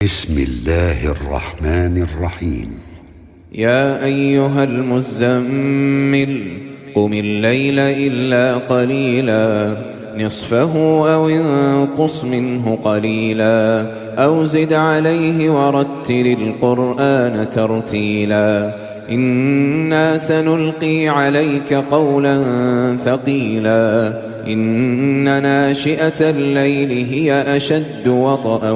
بسم الله الرحمن الرحيم. يا أيها المزمل قم الليل إلا قليلا نصفه أو انقص منه قليلا أو زد عليه ورتل القرآن ترتيلا إنا سنلقي عليك قولا ثقيلا إن ناشئة الليل هي أشد وطئا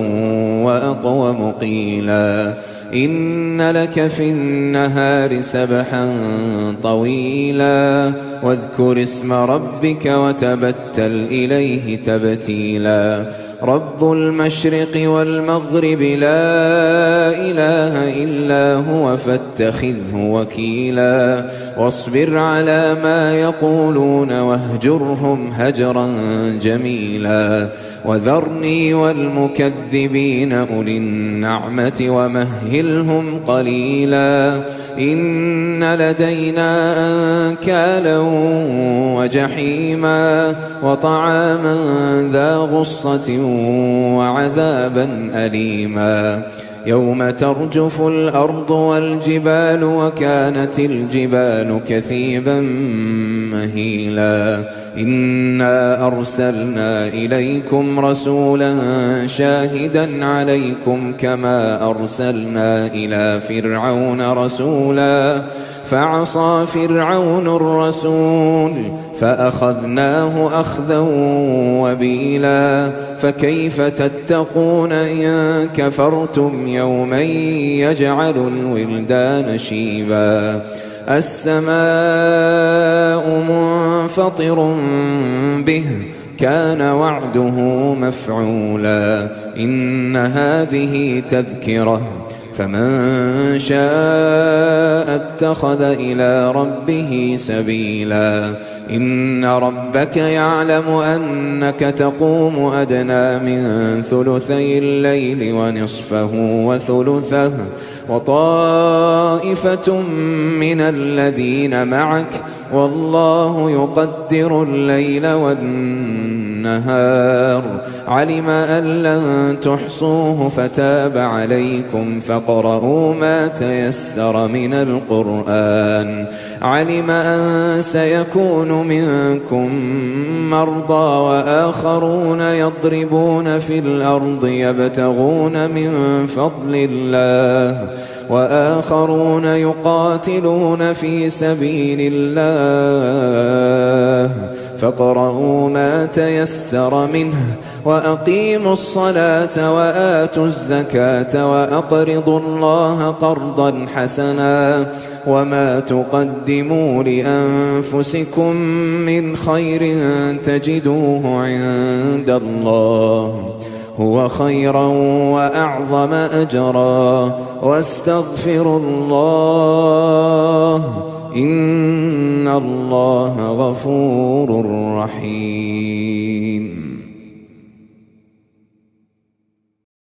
وأقوم قيلا إن لك في النهار سبحا طويلا واذكر اسم ربك وتبتل إليه تبتيلا رب المشرق والمغرب لا إله إلا هو فاتخذه وكيلا واصبر على ما يقولون واهجرهم هجرا جميلا وذرني والمكذبين أولي النعمة ومهلهم قليلا إن لدينا أنكالا وجحيما وطعاما ذا غصة وعذابا أليما يوم ترجف الأرض والجبال وكانت الجبال كثيبا مهيلا إنا أرسلنا إليكم رسولا شاهدا عليكم كما أرسلنا إلى فرعون رسولا فعصى فرعون الرسول فأخذناه أخذا وبيلا فكيف تتقون إن كفرتم يوما يجعل الولدان شيبا السماء منفطر به كان وعده مفعولا إن هذه تذكرة فمن شاء اتخذ إلى ربه سبيلا إن ربك يعلم أنك تقوم أدنى من ثلثي الليل ونصفه وثلثه وطائفة من الذين معك والله يقدر الليل والنهار علم أن لن تحصوه فتاب عليكم فاقرؤوا ما تيسر من القرآن علم أن سيكون منكم مرضى وآخرون يضربون في الأرض يبتغون من فضل الله وآخرون يقاتلون في سبيل الله فاقرؤوا ما تيسر منه وأقيموا الصلاة وآتوا الزكاة وأقرضوا الله قرضا حسنا وما تقدموا لأنفسكم من خير تجدوه عند الله هو خيرا وأعظم أجرا واستغفروا الله إن الله غفور رحيم.